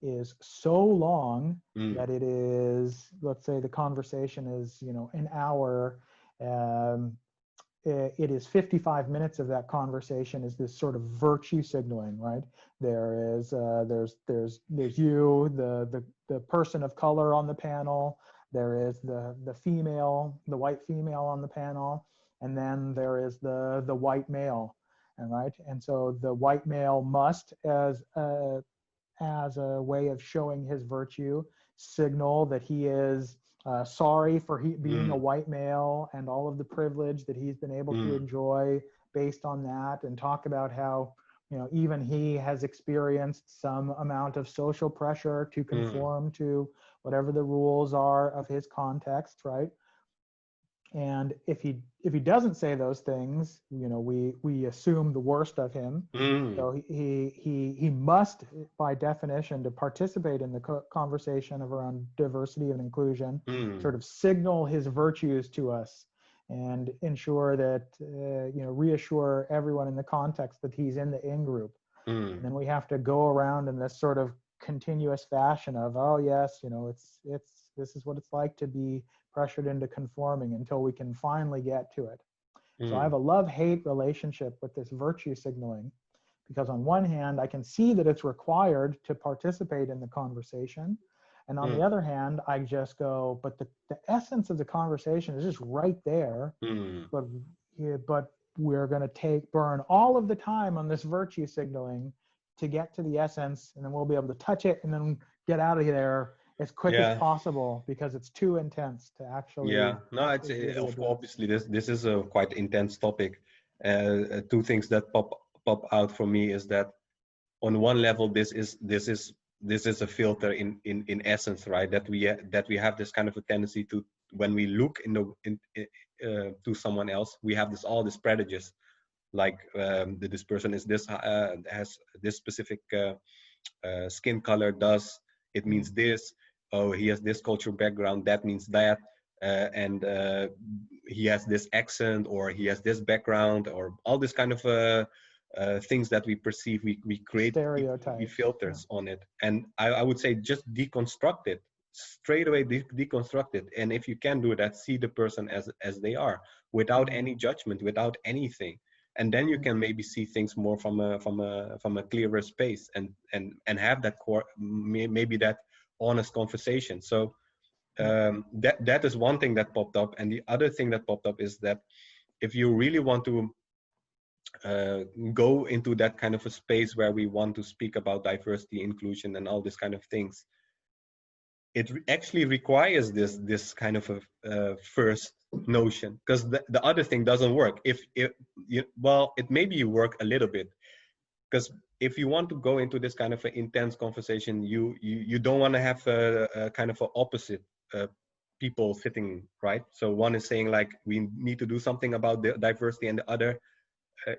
is so long mm, that it is, let's say the conversation is an hour. um, it is 55 minutes of that conversation is this sort of virtue signaling, right? There's you, the person of color on the panel. There is the white female on the panel, and then there is the white male, and right. And so the white male must, as a way of showing his virtue, signal that he is sorry for being a mm, white male and all of the privilege that he's been able to mm, enjoy based on that, and talk about how even he has experienced some amount of social pressure to mm, conform to whatever the rules are of his context, right? And if he doesn't say those things, we assume the worst of him. mm, So he must, by definition, to participate in the conversation of around diversity and inclusion, sort mm, of signal his virtues to us and ensure that reassure everyone in the context that he's in the in group. And mm, then we have to go around in this sort of continuous fashion of, oh yes, it's this is what it's like to be pressured into conforming until we can finally get to it. So I Mm, have a love-hate relationship with this virtue signaling, because on one hand, I can see that it's required to participate in the conversation. And on the mm, other hand, I just go, but the essence of the conversation is just right there. mm. But, yeah, but we're going to burn all of the time on this virtue signaling to get to the essence, and then we'll be able to touch it and then get out of there as quick as Yeah. possible, because it's too intense to Yeah, no, it's actually really address. obviously this is a quite intense topic. Two things that pop out for me is that on one level, this is a filter in essence, right? That we have this kind of a tendency to, when we look to someone else, we have this all these prejudice, like that this person is this has this specific skin color, does it Mm, means this, oh he has this cultural background, that means that, and he has this accent, or he has this background, or all this kind of things that we perceive, we create, we stereotypes. Yeah. filters on it. And I would say just deconstruct it straight away, deconstruct it. And if you can do that, see the person as they are, without Mm, any judgment, without anything. And then you mm, can maybe see things more from a clearer space, and have that core, maybe that honest conversation. So mm, that is one thing that popped up. And the other thing that popped up is that if you really want to uh, go into that kind of a space where we want to speak about diversity, inclusion, and all these kind of things, it actually requires this kind of a first notion, because the other thing doesn't work. If you, well, it maybe you work a little bit, because if you want to go into this kind of an intense conversation, you don't want to have a kind of a opposite uh, people sitting, right? So one is saying like we need to do something about the diversity, and the other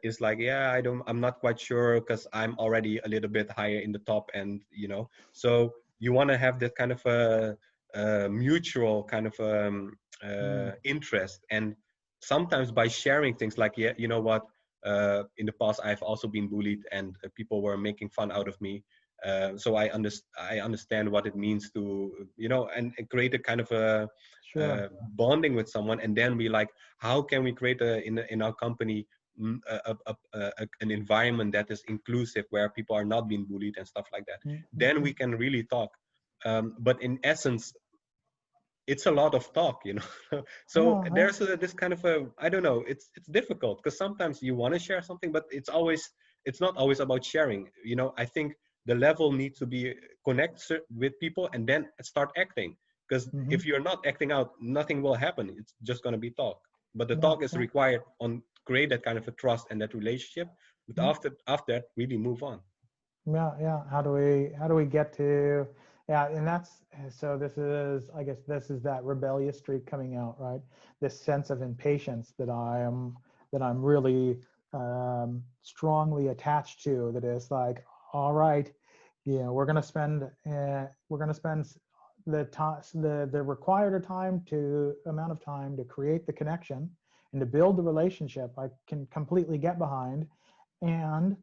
is like, yeah, I'm not quite sure, because I'm already a little bit higher in the top, and so you want to have that kind of a mutual kind of mm, interest. And sometimes by sharing things like, yeah, you know what, in the past I've also been bullied, and people were making fun out of me, so I understand what it means to, and create a kind of a sure. bonding with someone. And then we like, how can we create in our company an environment that is inclusive, where people are not being bullied and stuff like that. Mm, mm, Then we mm. can really talk. But in essence, it's a lot of talk, so Yeah, yeah. there's this kind of a, I don't know, it's difficult, because sometimes you want to share something, but it's not always about sharing. I think the level needs to be connect with people, and then start acting, because Hmm. if you're not acting out, nothing will happen. It's just going to be talk. But the Yeah, talk is yeah. required on create that kind of a trust and that relationship. But Mm. after that, really move on. Yeah, yeah. How do we get to, yeah, and that's, so this is, I guess this is that rebellious streak coming out, right? This sense of impatience that I'm really strongly attached to, that is like, all right, we're gonna spend the required amount of time to create the connection and to build the relationship I can completely get behind, and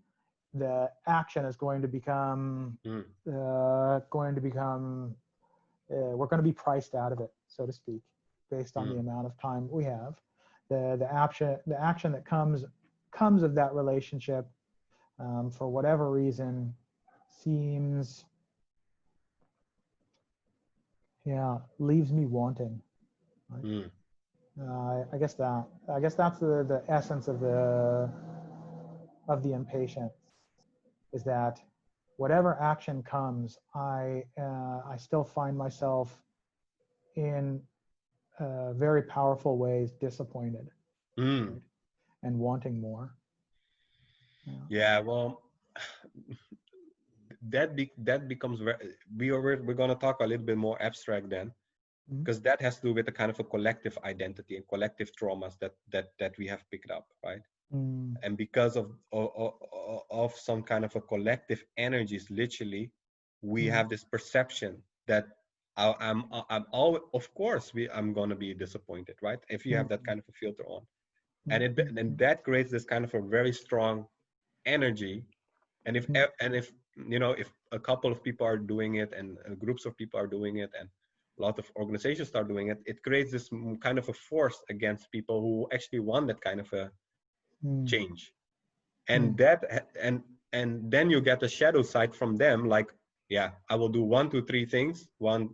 the action is Mm, going to become we're going to be priced out of it, so to speak, based on the mm, amount of time we have. The action that comes of that relationship, for whatever reason, seems, yeah, leaves me wanting, right? mm, I guess that's the essence of the impatience, is that whatever action comes, I still find myself in very powerful ways disappointed, mm. right? And wanting more. Yeah. Yeah, well, that becomes very, we're going to talk a little bit more abstract then, Mhm. because that has to do with the kind of a collective identity and collective traumas that we have picked up, right? Mm, And because of some kind of a collective energies, literally, we mm, have this perception that I'm all, of course I'm going to be disappointed, right? If you have that mm, kind of a filter on, mm, mm, and mm, that creates this kind of a very strong energy. And if mm, if a couple of people are doing it and groups of people are doing it and a lot of organizations start doing it, it creates this kind of a force against people who actually want that kind of a Mm, change. And mm, and then you get a shadow side from them, like, yeah, I will do 1 2 3 things. One,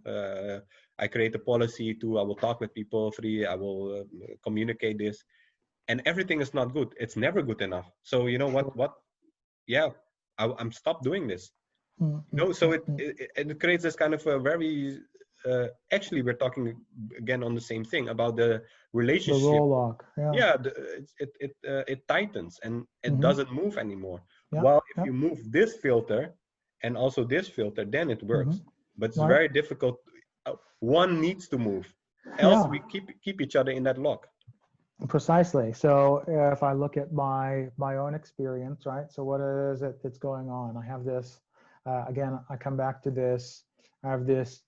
I create a policy. Two, I will talk with people. Three, I will communicate this. And everything is not good. It's never good enough. So you know sure. what, yeah, I'm stop doing this. Mm, mm, So mm, it, mm. it it creates this kind of a very actually, we're talking again on the same thing about the The relationship. roll lock. Yeah. Yeah, it tightens and it Mm-hmm. doesn't move anymore. Yeah. While if Yeah. you move this filter and also this filter, then it Mm-hmm. works. But it's Right. very difficult. One needs to move, else Yeah. we keep each other in that lock. Precisely. So if I look at my own experience, right? So what is it that's going on? I have this. Again, I come back to this. I have this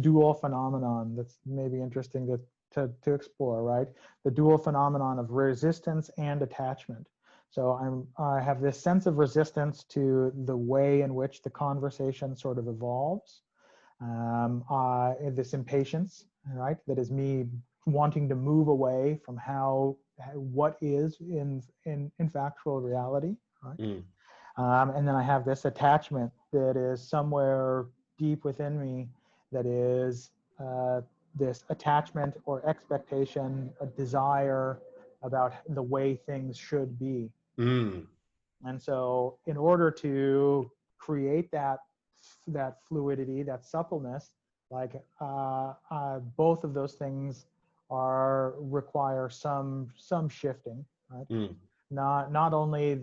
dual phenomenon that's maybe interesting to explore, right? The dual phenomenon of resistance and attachment. So I have this sense of resistance to the way in which the conversation sort of evolves. This impatience, right? That is me wanting to move away from what is in factual reality, right? Mm, And then I have this attachment that is somewhere deep within me, that is uh, this attachment or expectation, a desire about the way things should be. mm, And so in order to create that fluidity, that suppleness, like both of those things are require some shifting, right? mm. Not only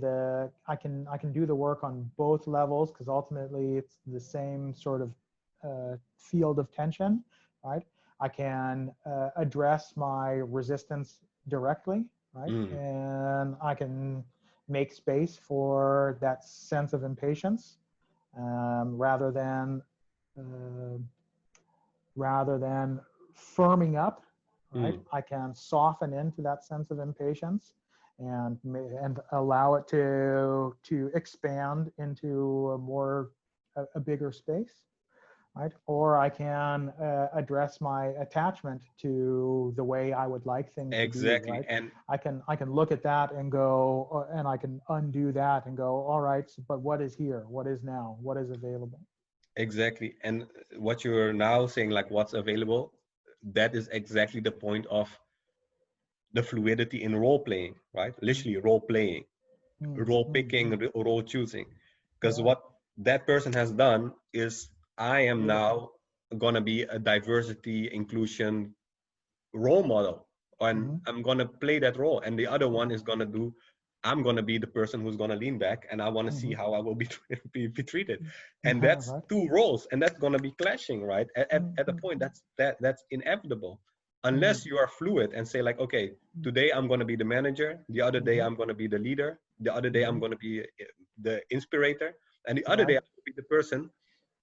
I can do the work on both levels, because ultimately it's the same sort of field of tension, right? I can address my resistance directly, right? Mm. And I can make space for that sense of impatience, rather than uh, rather than firming up, right? Mm. I can soften into that sense of impatience and allow it to expand into a bigger space, right? Or I can address my attachment to the way I would like things to be, Exactly. right? And I can look at that and go, and I can undo that and go, all right, but what is here? What is now? What is available? exactly. And what you're now saying, like what's available, that is exactly the point of the fluidity in role playing, right? Mm, Literally role playing, mm, role mm, picking, mm. role choosing. Because Yeah, what that person has done is, I am beautiful. now gonna be a diversity inclusion role model, and Mm-hmm. I'm gonna play that role. And the other Yeah. one is gonna do, I'm gonna be the person who's gonna lean back, and I want to see Mm-hmm. how I will be be treated. And Yeah, that's right. two roles, and that's gonna be clashing, right? At a point, Mm-hmm. that's inevitable, Mm-hmm. unless you are fluid and say like, okay, today I'm gonna be the manager, the other day Mm-hmm. I'm gonna be the leader, the other day I'm Mm-hmm. gonna be the inspirator, and the other day Right. I will be the person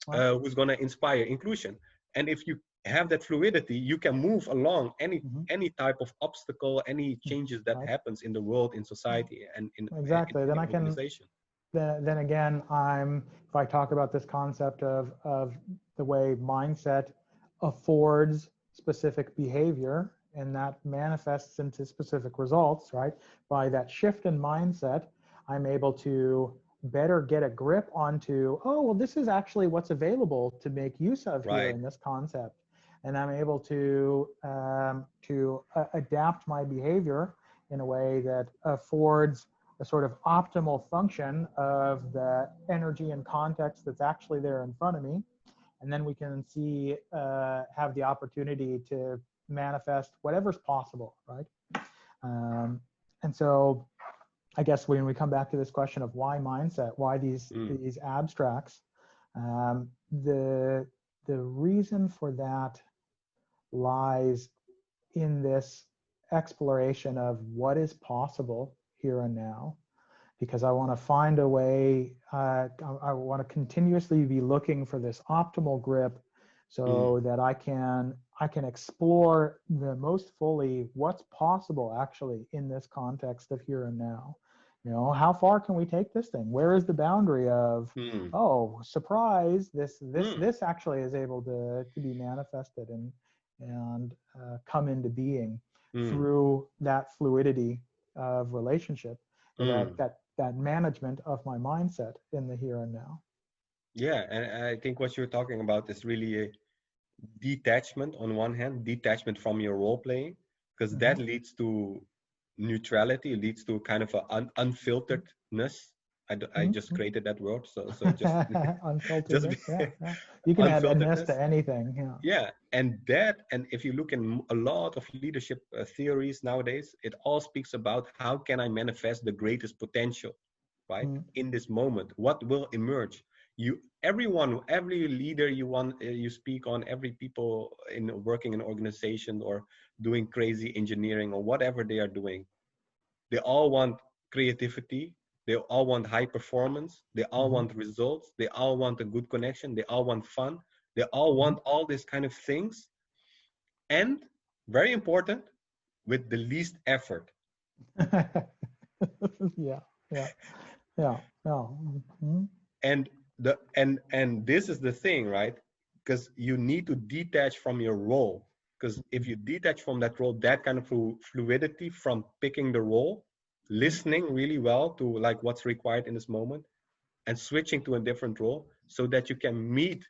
Right. who's going to inspire inclusion. And if you have that fluidity, you can move along Mm-hmm. any type of obstacle, any changes that Right. happens in the world, in society, and in Exactly. Then any I can organization. then again, if I talk about this concept of the way mindset affords specific behavior and that manifests into specific results, right? By that shift in mindset, I'm able to better get a grip onto, oh, well, this is actually what's available to make use of here Right. in this concept. And I'm able to adapt my behavior in a way that affords a sort of optimal function of the energy and context that's actually there in front of me. And then we can have the opportunity to manifest whatever's possible, right? Um, and so I guess when we come back to this question of why mindset, why Mm, these abstracts, um, the the reason for that lies in this exploration of what is possible here and now, because I want to find a way, I want to continuously be looking for this optimal grip mm, so that I can explore the most fully what's possible actually in this context of here and now. how far can we take this thing? Where is the boundary of, mm, oh, surprise, mm, this actually is able to be manifested and come into being mm, through that fluidity of relationship, mm. that management of my mindset in the here and now. Yeah, and I think what you're talking about is really a detachment on one hand, detachment from your role playing, because Hmm. that leads to neutrality, leads to kind of a unfilteredness. I just Hmm. created that word, so just just Unfilteredness, yeah, yeah. You can add ness unfilteredness. to anything, yeah. Yeah, and if you look in a lot of leadership theories nowadays, it all speaks about how can I manifest the greatest potential, right? Mm. In this moment, what will emerge? Everyone, every leader you want, you speak on, every people in working in organization or doing crazy engineering or whatever they are doing, they all want creativity. They all want high performance. They all Hmm. want results. They all want a good connection. They all want fun. They all Hmm. want all these kind of things. And very important, with the least effort. Yeah, yeah, yeah, yeah. Mhm. And this is the thing, right? Because you need to detach from your role. Because if you detach from that role, that kind of fluidity from picking the role, Mhm. listening really well to like what's required in this moment, and switching to a different role so that you can meet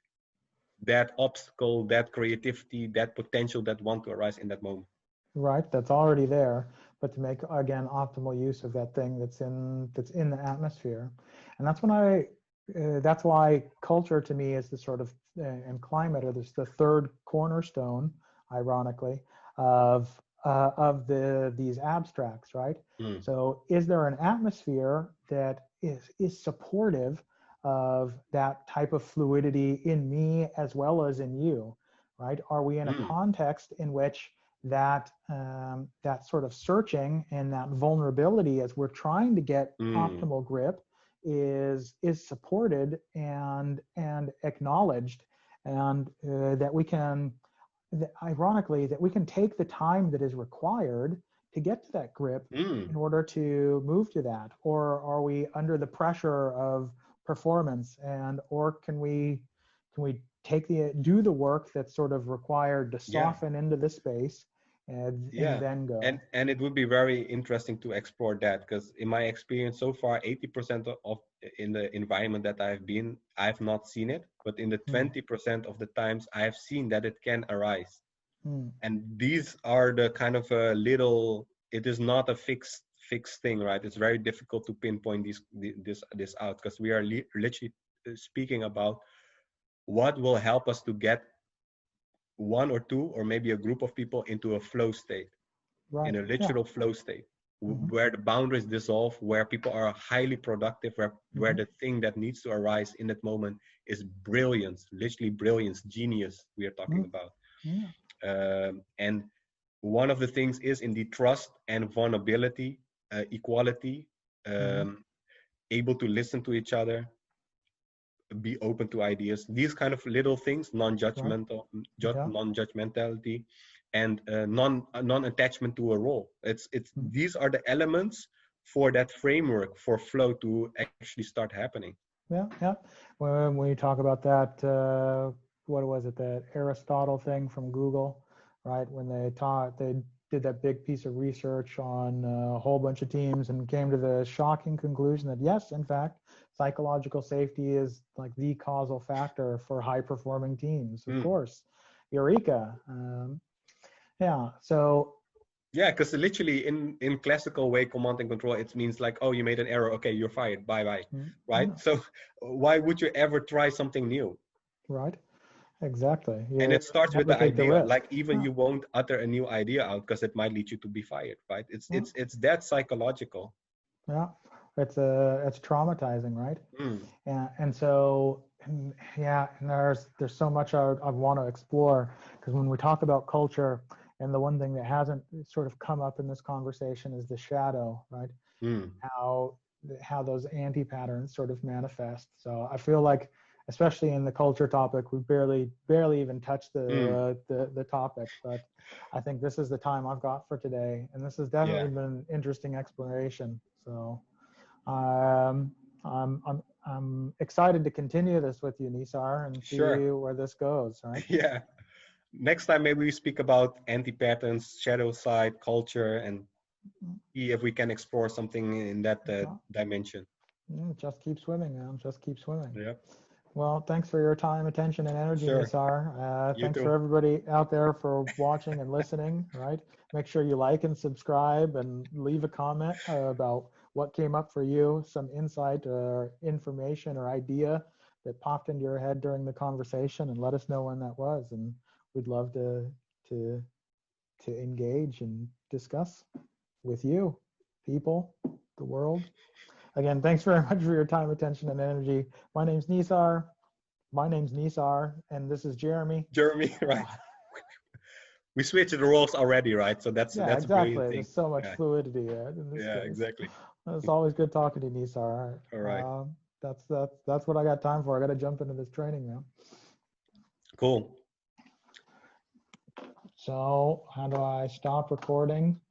that obstacle, that creativity, that potential that want to arise in that moment. Right, that's already there, but to make again optimal use of that thing that's in the atmosphere, and that's why culture to me is the sort of and climate are this the third cornerstone, ironically, of these abstracts, right? Mm, So, is there an atmosphere that is supportive of that type of fluidity in me as well as in you, right? Are we in a mm, context in which that sort of searching and that vulnerability as we're trying to get mm, optimal grip is supported and acknowledged, and that we can ironically that we can take the time that is required to get to that grip mm, in order to move to that, or are we under the pressure of performance, and or can we take the do the work that's sort of required to yeah. soften into the space and Yeah, then and go. and it would be very interesting to explore that because in my experience so far, 80% of in the environment that I've been, I've not seen it, but in the Hmm. 20% of the times I have seen that it can arise. Hmm. And these are the kind of little. It is not a fixed thing, right? It's very difficult to pinpoint this out because we are literally speaking about what will help us to get one or two or maybe a group of people into a flow state, Right. in a Yeah. literal flow state, Hmm. where the boundaries dissolve, where people are highly productive, where Hmm. the thing that needs to arise in that moment is brilliance, literally brilliance, genius we are talking Hmm. about. Yeah. And one of the things is indeed trust and vulnerability, equality, Hmm. um, able to listen to each other, be open to ideas, these kind of little things, Right. Yeah. non-judgmentality, and non-attachment to a role. It's Hmm. these are the elements for that framework for flow to actually start happening. Yeah. Yeah. When you talk about that, what was it, that Aristotle thing from Google, right? When they did that big piece of research on a whole bunch of teams and came to the shocking conclusion that yes, in fact, psychological safety is like the causal factor for high performing teams. Of Mm. course, Eureka. Yeah. So. Yeah, because literally in classical way, command and control, it means like, oh, you made an error, okay, you're fired, bye bye, Mm, right? yeah. So why would you ever try something new? Right. Exactly. And You it starts with never the take the idea, risk. like even Yeah. you won't utter a new idea out because it might lead you to be fired, right? it's Yeah. it's it's that psychological. Yeah, it's traumatizing, right? Mm, And so yeah, and there's so much I want to explore, because when we talk about culture, and the one thing that hasn't sort of come up in this conversation is the shadow, right? mm, How how those anti patterns sort of manifest. So I feel like, especially in the culture topic, we barely even touched mm. the topic, but I think this is the time I've got for today, and this has Yeah, definitely been an interesting exploration. So I'm excited to continue this with you, Nisar, and Sure. see where this goes. Right? Yeah. Next time, maybe we speak about anti-patterns, shadow side, culture, and see if we can explore something in that dimension. Just keep swimming, man. Just keep swimming. Yeah. Well, thanks for your time, attention, and energy, Sure. Nisar. You Thanks for too. everybody out there for watching and listening, right? Make sure you like and subscribe and leave a comment about what came up for you, some insight or information or idea that popped into your head during the conversation, and let us know when that was. And we'd love to engage and discuss with you, people, the world. Again, thanks very much for your time, attention, and energy. My name's Nisar. And this is Jeremy. Jeremy, right? We switched the roles already, right? So that's Yeah, a brilliant exactly. thing. There's so much Yeah. fluidity in this Yeah, case. exactly. It's always good talking to you, Nisar. All right. That's what I got time for. I got to jump into this training now. Cool. So how do I stop recording?